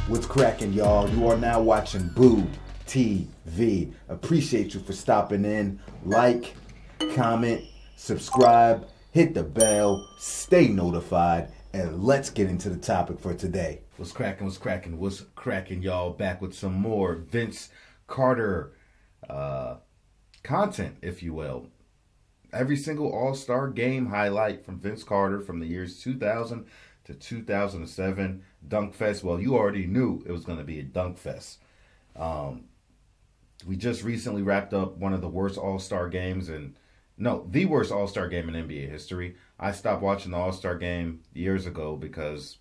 What's cracking, y'all? You are now watching Boo TV. Appreciate you for stopping in. Like, comment, subscribe, hit the bell, stay notified, and let's get into the topic for today. What's cracking, y'all? Back with some more Vince Carter content, if you will. Every single All-Star game highlight from Vince Carter from the years 2000 to 2007. Dunkfest. Well, you already knew it was going to be a Dunkfest. We just recently wrapped up one of the worst All-Star games the worst All-Star game in NBA history. I stopped watching the All-Star game years ago because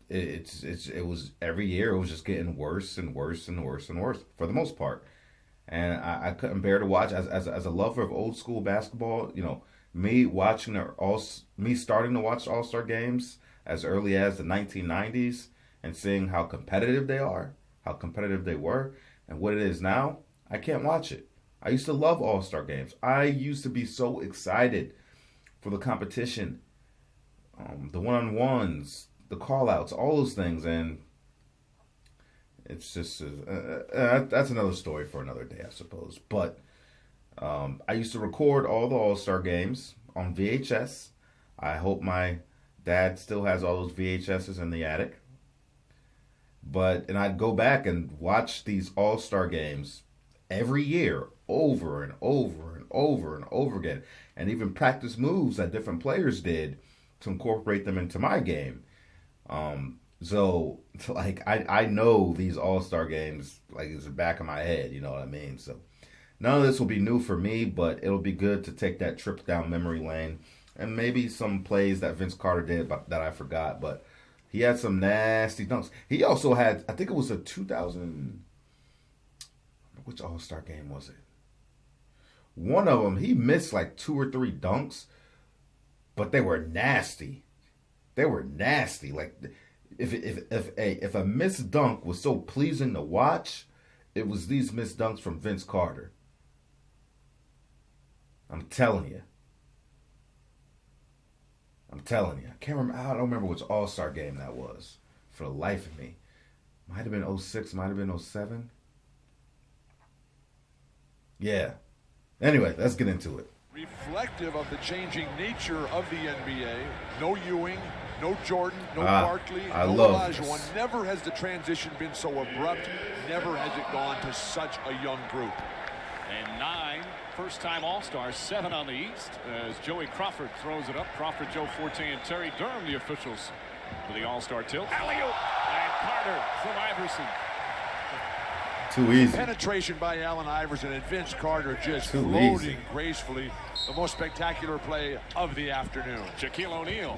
it was every year it was just getting worse and worse and worse and worse for the most part. And I couldn't bear to watch as a lover of old school basketball, me starting to watch All-Star games as early as the 1990s and seeing how competitive they were, and what it is now, I can't watch it. I used to love All-Star games. I used to be so excited for the competition, the one-on-ones, the call-outs, all those things, and it's just that's another story for another day, I suppose. But I used to record all the All-Star games on VHS. I hope my dad still has all those VHSs in the attic. And I'd go back and watch these All-Star games every year over and over and over and over again. And even practice moves that different players did to incorporate them into my game. So I know these All-Star games like it's the back of my head, you know what I mean? So none of this will be new for me, but it'll be good to take that trip down memory lane and maybe some plays that Vince Carter did that I forgot. But he had some nasty dunks. He also had, I think it was a 2000, which All-Star game was it? One of them, he missed like 2 or 3 dunks, but they were nasty. Like if a missed dunk was so pleasing to watch, it was these missed dunks from Vince Carter. I'm telling you. I can't remember. I don't remember which All-Star game that was for the life of me. Might have been 06, might have been 07. Yeah. Anyway, let's get into it. Reflective of the changing nature of the NBA. No Ewing, no Jordan, no Barkley, no Olajuwon. Never has the transition been so abrupt. Never has it gone to such a young group. And 9 first-time All-Stars, 7 on the East, as Joey Crawford throws it up. Crawford, Joe Forte, and Terry Durham, the officials for the All-Star tilt. Alley-oop, and Carter from Iverson. Too easy. Penetration by Allen Iverson, and Vince Carter just floating gracefully. The most spectacular play of the afternoon. Shaquille O'Neal,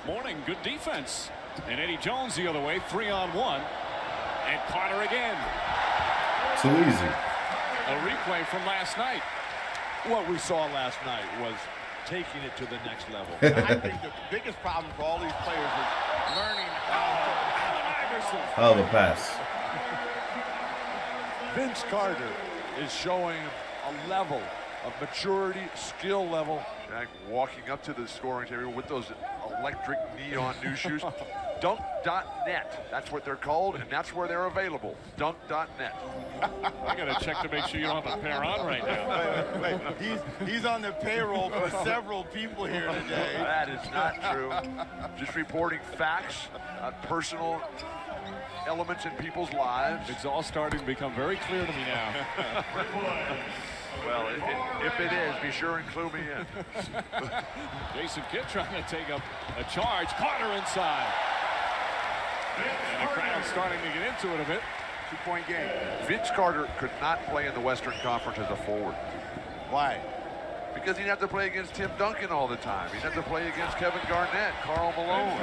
morning, good defense. And Eddie Jones the other way, 3-on-1. And Carter again. Too easy. A replay from last night. What we saw last night was taking it to the next level. I think the biggest problem for all these players is learning Iverson. Hell of a pass. Vince Carter is showing a level of maturity, skill level. Jack walking up to the scoring table with those electric neon new shoes. Dunk.net. That's what they're called, and that's where they're available. Dunk.net. I got to check to make sure you don't have a pair on right now. Wait. He's on the payroll for several people here today. That is not true. Just reporting facts, personal elements in people's lives. It's all starting to become very clear to me now. Well, if it is, be sure and clue me in. Jason Kidd trying to take up a charge. Carter inside. And the crowd starting to get into it a bit. 2-point game. Vince Carter could not play in the Western Conference as a forward. Why? Because he'd have to play against Tim Duncan all the time. He'd have to play against Kevin Garnett, Karl Malone.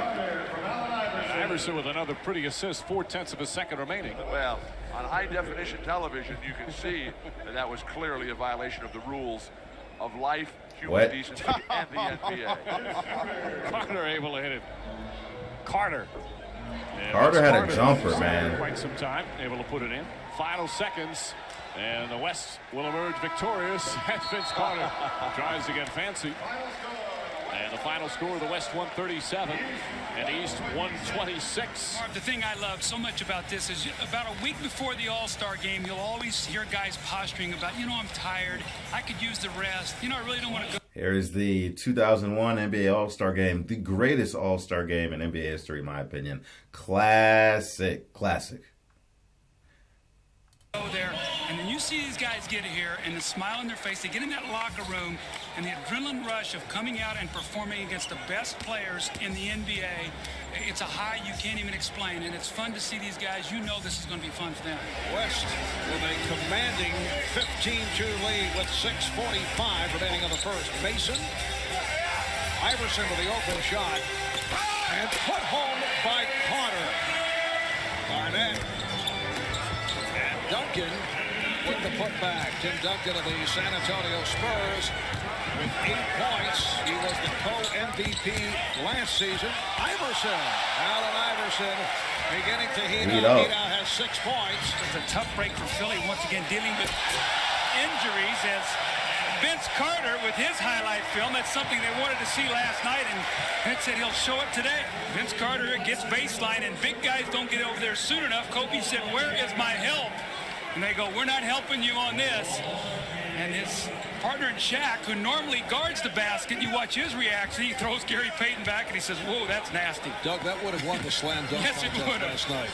Iverson with another pretty assist, 0.4 of a second remaining. Well, on high-definition television, you can see that was clearly a violation of the rules of life, human decency, and the NBA. Carter able to hit it. Carter. Carter had a jumper, man. Quite some time, able to put it in. Final seconds, and the West will emerge victorious as Vince Carter tries to get fancy. And the final score, the West 137 and East 126. The thing I love so much about this is about a week before the All-Star game, you'll always hear guys posturing about, I'm tired. I could use the rest. I really don't want to go. Here is the 2001 NBA All-Star Game, the greatest All-Star game in NBA history, in my opinion. Classic. There, and then you see these guys get here and the smile on their face. They get in that locker room and the adrenaline rush of coming out and performing against the best players in the NBA. It's a high you can't even explain, and it's fun to see these guys. This is going to be fun for them. West with a commanding 15-2 lead with 6:45 remaining on the first. Mason, Iverson with the open shot, and put home by Carter. Barnett. Duncan with the putback. Tim Duncan of the San Antonio Spurs with 8 points. He was the co-MVP last season. Allen Iverson beginning to heat up. He now has 6 points. It's a tough break for Philly once again dealing with injuries as Vince Carter with his highlight film. That's something they wanted to see last night, and Vince said he'll show it today. Vince Carter gets baseline, and big guys don't get over there soon enough. Kobe said, "Where is my help?" And they go, "We're not helping you on this." And his partner in Shaq, who normally guards the basket, you watch his reaction. He throws Gary Payton back, and he says, "Whoa, that's nasty." Doug, that would have won the slam dunk contest last night.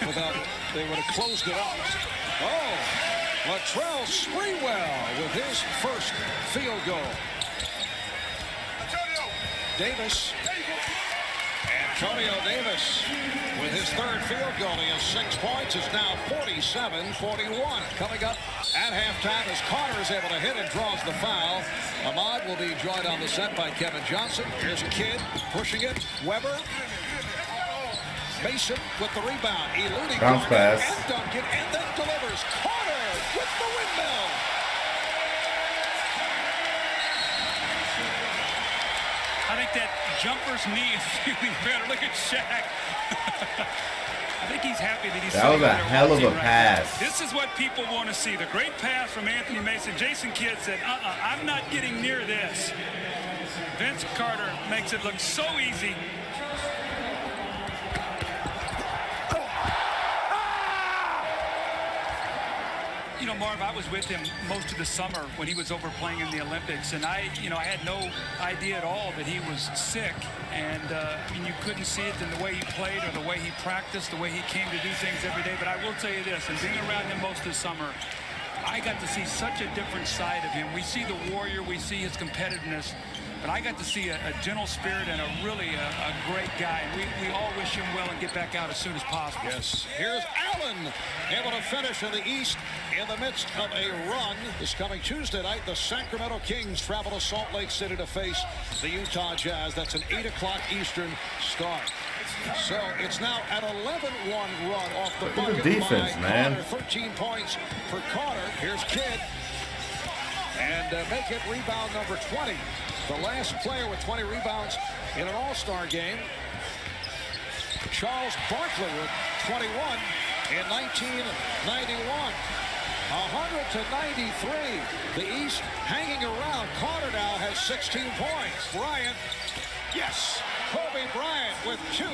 They would have closed it up. Oh, Latrell Sprewell with his first field goal. Davis. Antonio Davis with his third field goal. He has 6 points. It's now 47-41. Coming up at halftime as Carter is able to hit and draws the foul. Ahmad will be joined on the set by Kevin Johnson. Here's Kidd pushing it. Weber. Mason with the rebound. Eluding bounce pass. And Duncan, and then delivers. Carter with the windmill. I think that jumper's knee is feeling better. Look at Shaq. I think he's happy that he's. That was a hell of a pass. This is what people want to see. The great pass from Anthony Mason. Jason Kidd said, I'm not getting near this. Vince Carter makes it look so easy. Marv, I was with him most of the summer when he was over playing in the Olympics, and I had no idea at all that he was sick. And you couldn't see it in the way he played or the way he practiced, the way he came to do things every day. But I will tell you this, and being around him most of the summer, I got to see such a different side of him. We see the warrior, we see his competitiveness, but I got to see a gentle spirit and a great guy. And we all wish him well and get back out as soon as possible. Yes. Here's Allen able to finish in the East in the midst of a run. This coming Tuesday night, the Sacramento Kings travel to Salt Lake City to face the Utah Jazz. That's an 8 o'clock Eastern start. So it's now an 11-1 run off the bucket defense, by man. Carter. 13 points for Carter. Here's Kidd. And make it rebound number 20. The last player with 20 rebounds in an All-Star game. Charles Barkley with 21 in 1991. 100-93. The East hanging around. Carter now has 16 points. Bryant, yes. Kobe Bryant with 2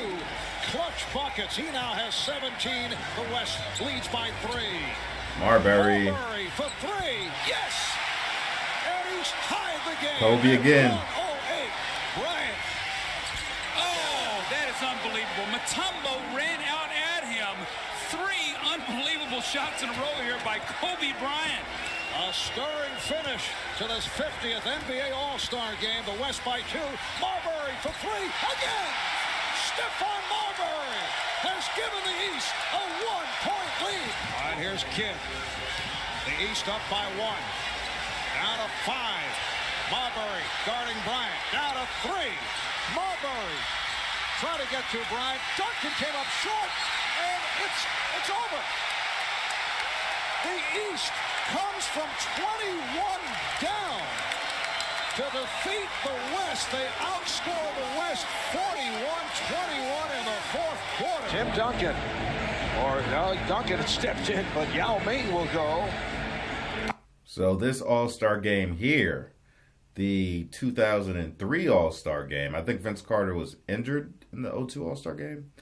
clutch buckets. He now has 17. The West leads by 3. Marbury for 3. Yes. And he's tied the game. Kobe again. 108. Bryant. Oh, that is unbelievable. Mutombo ran out at him. 3 unbelievable shots in a row here by Kobe Bryant. A stirring finish to this 50th NBA All-Star game. The West by 2. Marbury for 3 again. Stephon Marbury has given the East a 1-point lead. All right, here's Kidd. The East up by 1. Down to 5. Marbury guarding Bryant. Down to 3. Marbury trying to get to Bryant. Duncan came up short, and it's over. The East comes from 21 down to defeat the West. They outscore the West 41-21 in the fourth quarter. Tim Duncan, or no, Duncan stepped in, but Yao Ming will go. So this All-Star game here the 2003 All-Star game. I think Vince Carter was injured in the 2002 All-Star game.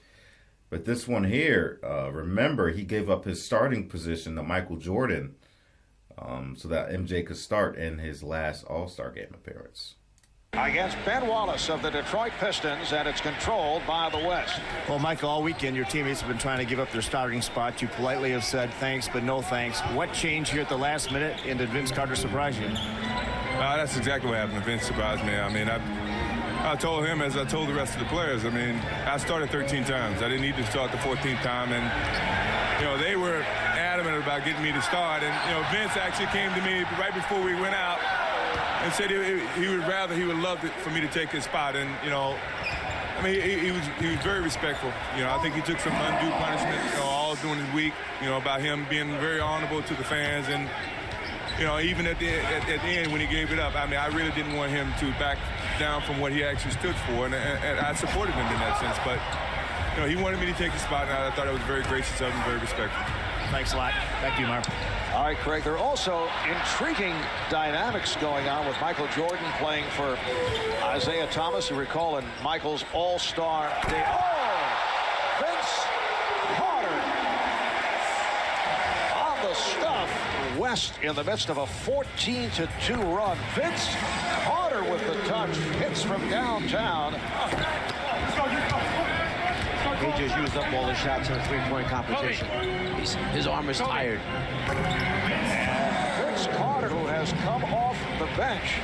But this one here, remember, he gave up his starting position to Michael Jordan so that MJ could start in his last All-Star game appearance. Against Ben Wallace of the Detroit Pistons, and it's controlled by the West. Well, Michael, all weekend your teammates have been trying to give up their starting spot. You politely have said thanks, but no thanks. What changed here at the last minute, and did Vince Carter surprise you? That's exactly what happened. Vince surprised me. I mean, I told him, as I told the rest of the players, I mean, I started 13 times. I didn't need to start the 14th time, and, you know, they were adamant about getting me to start. And, you know, Vince actually came to me right before we went out and said he would love for me to take his spot. And, you know, I mean, he was very respectful. You know, I think he took some undue punishment, you know, all during his week, you know, about him being very honorable to the fans. And, you know, even at the end when he gave it up, I mean, I really didn't want him to back down from what he actually stood for, and I supported him in that sense. But, you know, he wanted me to take the spot, and I thought it was very gracious of him, very respectful. Thanks a lot. Back to you, Mark. All right, Craig, there are also intriguing dynamics going on with Michael Jordan playing for Isaiah Thomas. You recall in Michael's All-Star Day. Oh! Vince Carter on the stuff. West in the midst of a 14-2 run. Vince Carter with the touch. Hits from downtown. He just used up all the shots in a three-point competition. His arm is tired. Vince Carter, who has come off the bench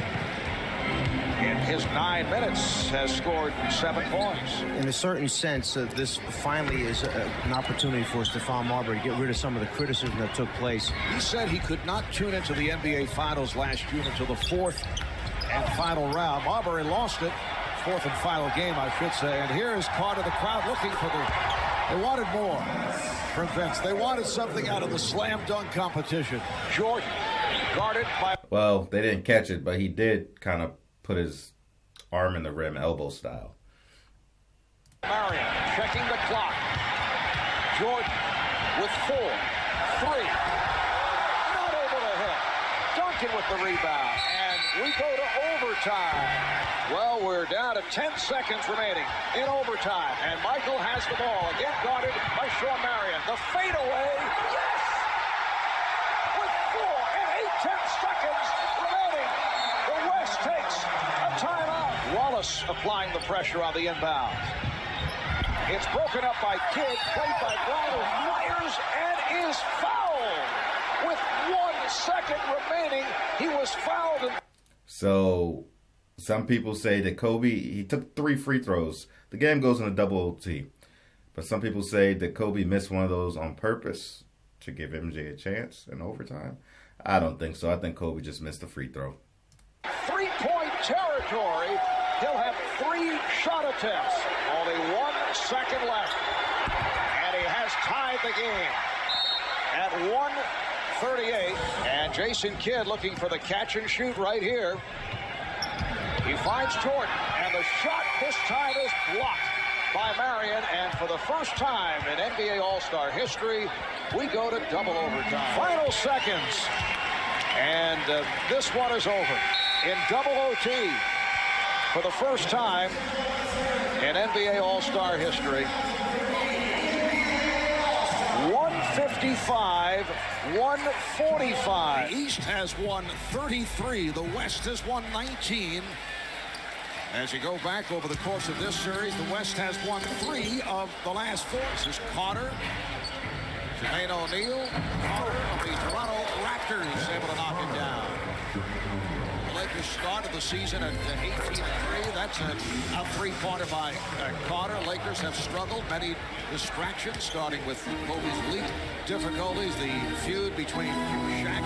in his 9 minutes, has scored 7 points. In a certain sense, this finally is an opportunity for Stephon Marbury to get rid of some of the criticism that took place. He said he could not tune into the NBA Finals last June until the 4th and final round. Marbury lost it. 4th and final game, I should say. And here is Carter, the crowd looking for they wanted more from Vince. They wanted something out of the slam dunk competition. Jordan guarded by... Well, they didn't catch it, but he did kind of put his arm in the rim, elbow style. Marion checking the clock. Jordan with 4, 3. Not able to hit. Duncan with the rebound. And we go to overtime. Well, we're down to 10 seconds remaining in overtime. And Michael has the ball. Again guarded by Sean Marion. The fadeaway. Yes! With 4 and 8/10 seconds remaining, the West takes a timeout. Wallace applying the pressure on the inbound. It's broken up by Kidd, played by Brown, who fires and is fouled. With 1 second remaining, he was fouled. So some people say that Kobe, he took 3 free throws. The game goes in a double OT. But some people say that Kobe missed one of those on purpose to give MJ a chance in overtime. I don't think so. I think Kobe just missed a free throw. 3-point territory. He'll have 3 shot attempts. Only 1 second left. And he has tied the game at 1:38. And Jason Kidd looking for the catch and shoot right here. He finds Jordan, and the shot this time is blocked by Marion. And for the first time in NBA All-Star history, we go to double overtime. Final seconds. And this one is over in double OT for the first time in NBA All-Star history. 155, 145. The East has won 33. The West has won 19. As you go back over the course of this series, the West has won 3 of the last 4. This is Carter, Jermaine O'Neal, Carter of the Toronto Raptors, able to knock it down. The Lakers started the season at 18-3. That's a 3-pointer by Carter. Lakers have struggled. Many distractions, starting with Kobe's leap difficulties, the feud between Shaq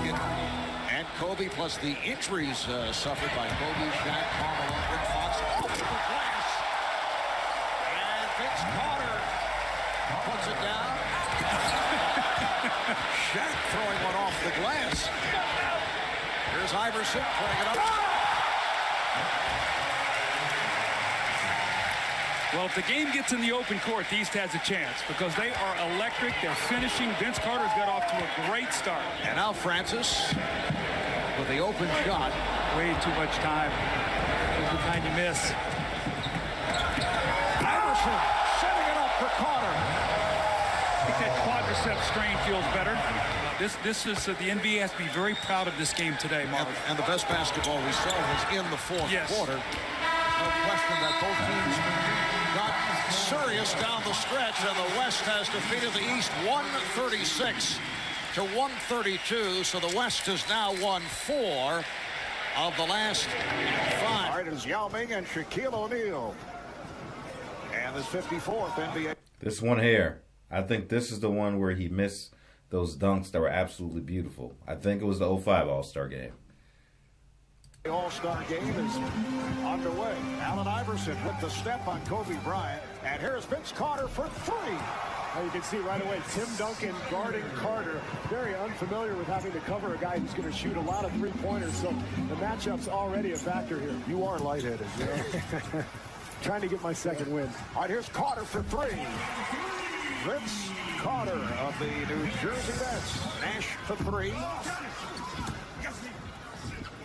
and Kobe, plus the injuries suffered by Kobe, Shaq, Carmelo, Rick Fox. Off the glass. And Vince Carter puts it down. Shaq throwing one off the glass. Here's Iverson putting it up. Well, if the game gets in the open court, the East has a chance because they are electric. They're finishing. Vince Carter's got off to a great start. And now Francis with the open shot. Way too much time. That's the kind you miss. Iverson setting it up for Carter. I think that quadricep strain feels better. This is the NBA has to be very proud of this game today, Mark. And the best basketball we saw was in the fourth quarter. No question that both teams got serious down the stretch, and the West has defeated the East 136 to 132. So the West has now won 4 of the last 5. All right, it's Yao Ming and Shaquille O'Neal. And his 54th NBA. This one here, I think this is the one where he missed those dunks that were absolutely beautiful. I think it was the 05 All-Star game. The All-Star game is underway. Allen Iverson with the step on Kobe Bryant. And here's Vince Carter for 3. Now you can see right away Tim Duncan guarding Carter. Very unfamiliar with having to cover a guy who's going to shoot a lot of three-pointers. So the matchup's already a factor here. You are lightheaded, you know? Trying to get my second win. All right, here's Carter for 3. Vince Carter of the New Jersey Nets. Nash for 3.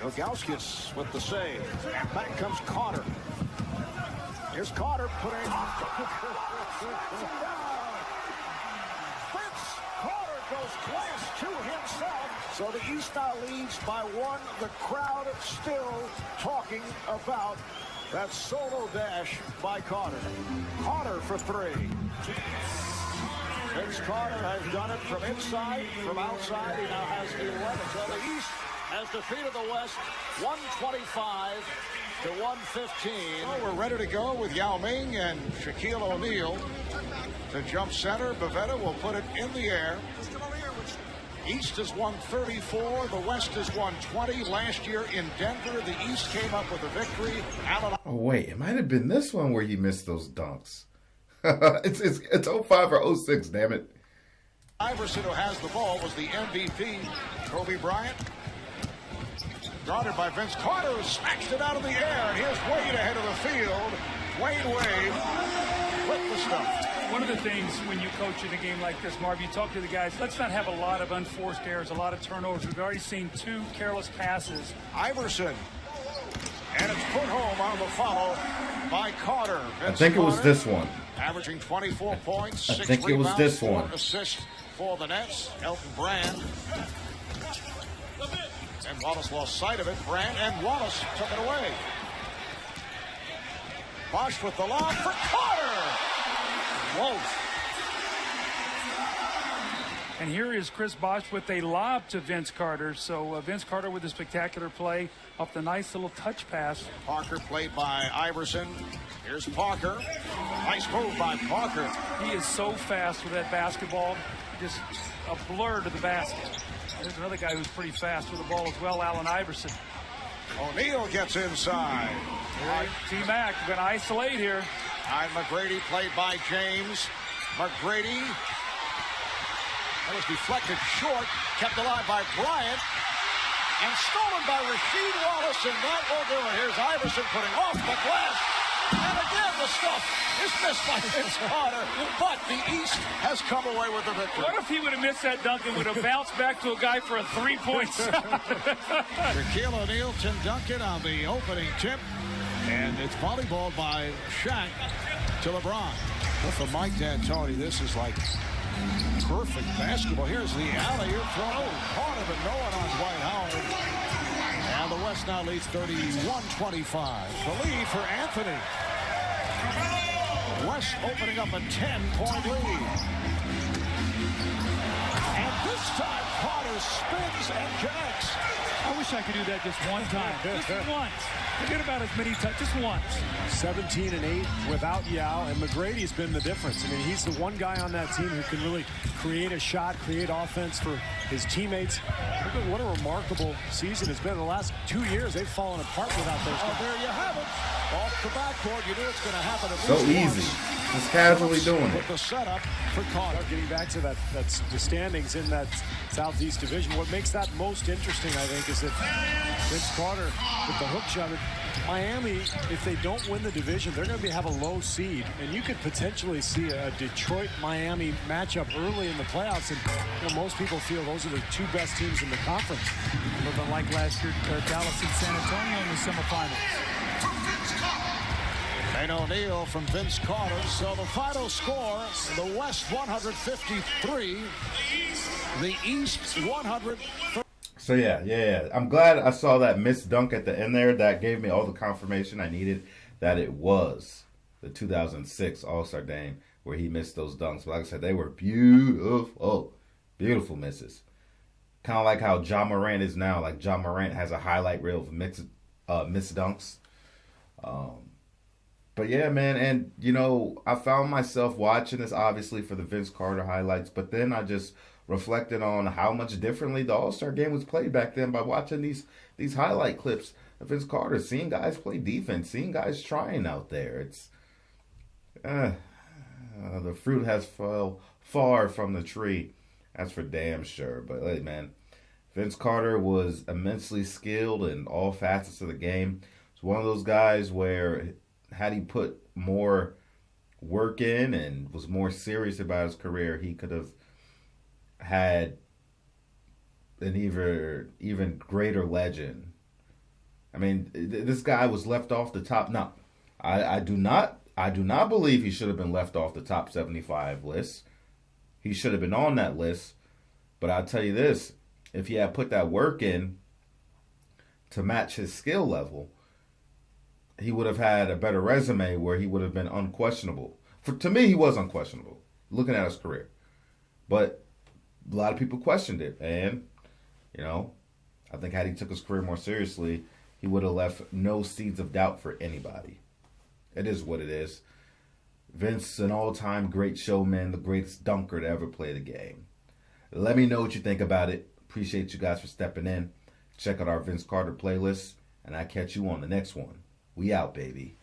Ilgauskas with the save. And back comes Carter. Here's Carter putting Vince Carter goes glass to himself. So the East now leads by 1. The crowd still talking about that solo dash by Carter. Carter for 3. Vince Carter has done it from inside, from outside. He now has 11. So the East has defeated the West 125 to 115. Well, we're ready to go with Yao Ming and Shaquille O'Neal to jump center. Bavetta will put it in the air. East is 134. The West is 120. Last year in Denver, the East came up with a victory. Allen. Oh, wait. It might have been this one where he missed those dunks. it's 05 or 06, damn it. Iverson, who has the ball, was the MVP. Kobe Bryant, guarded by Vince Carter, who smashed it out of the air. And here's Wade ahead of the field. Wade with the stuff. One of the things when you coach in a game like this, Marv, you talk to the guys, let's not have a lot of unforced errors, a lot of turnovers. We've already seen 2 careless passes. Iverson. And it's put home on the follow by Carter. I think it was this one. Averaging 24 points, 6 I think it was this one. 4 assists for the Nets. Elton Brand. And Wallace lost sight of it. Brand and Wallace took it away. Bosch with the lob for Carter. Whoa. And here is Chris Bosh with a lob to Vince Carter. So Vince Carter with a spectacular play off the nice little touch pass. Parker played by Iverson. Here's Parker. Nice move by Parker. He is so fast with that basketball. Just a blur to the basket. There's another guy who's pretty fast with the ball as well, Allen Iverson. O'Neal gets inside. T-Mac going to isolate here. And McGrady played by James. McGrady. That was deflected short. Kept alive by Bryant. And stolen by Rasheed Wallace. And that will do it. Here's Iverson putting off the glass. And again, the stuff is missed by Vince Carter. But the East has come away with the victory. What if he would have missed that dunk and would have bounced back to a guy for a 3-point shot? Shaquille O'Neal, Tim Duncan on the opening tip. And it's volleyball by Shaq to LeBron. But for Mike D'Antoni, this is like perfect basketball. Here's the alley-oop throw. Caught it, but no one on Dwight Howard. And the West now leads 31-25. The lead for Anthony. West opening up a 10-point lead. And this time, Carter spins and jacks. I wish I could do that just one time. Just once. Forget about as many times. Just once. 17 and 8 without Yao, and McGrady's been the difference. I mean, he's the one guy on that team who can really create a shot, create offense for his teammates. Look at what a remarkable season it's been. The last 2 years, they've fallen apart without those guys. Oh, there you have it. Off the backboard, you knew it's going to happen. So easy. Just casually doing it. With the setup for Carter. Getting back to that's the standings in that Southeast Division. What makes that most interesting, I think, is that Vince Carter with the hook shot. Miami, if they don't win the division, they're going to have a low seed, and you could potentially see a Detroit-Miami matchup early in the playoffs. And most people feel those are the two best teams in the conference. A little bit like last year, Dallas and San Antonio in the semifinals. Nate O'Neill from Vince Carter. So the final score, the West 153, the East 100. So yeah. I'm glad I saw that missed dunk at the end there. That gave me all the confirmation I needed that it was the 2006 All-Star game where he missed those dunks. But like I said, they were beautiful. Beautiful misses. Kind of like how Ja Morant is now. Like Ja Morant has a highlight reel of missed dunks. But yeah, man, and I found myself watching this obviously for the Vince Carter highlights, but then I just reflected on how much differently the All-Star game was played back then by watching these highlight clips of Vince Carter, seeing guys play defense, seeing guys trying out there. It's the fruit has fell far from the tree. That's for damn sure. But hey, man, Vince Carter was immensely skilled in all facets of the game. It's one of those guys where had he put more work in and was more serious about his career, he could have had an even greater legend. I mean, this guy was left off the top. No, I do not believe he should have been left off the top 75 list. He should have been on that list. But I'll tell you this, if he had put that work in to match his skill level, he would have had a better resume where he would have been unquestionable. To me, he was unquestionable, looking at his career. But a lot of people questioned it. And, I think had he took his career more seriously, he would have left no seeds of doubt for anybody. It is what it is. Vince, an all-time great showman, the greatest dunker to ever play the game. Let me know what you think about it. Appreciate you guys for stepping in. Check out our Vince Carter playlist, and I'll catch you on the next one. We out, baby.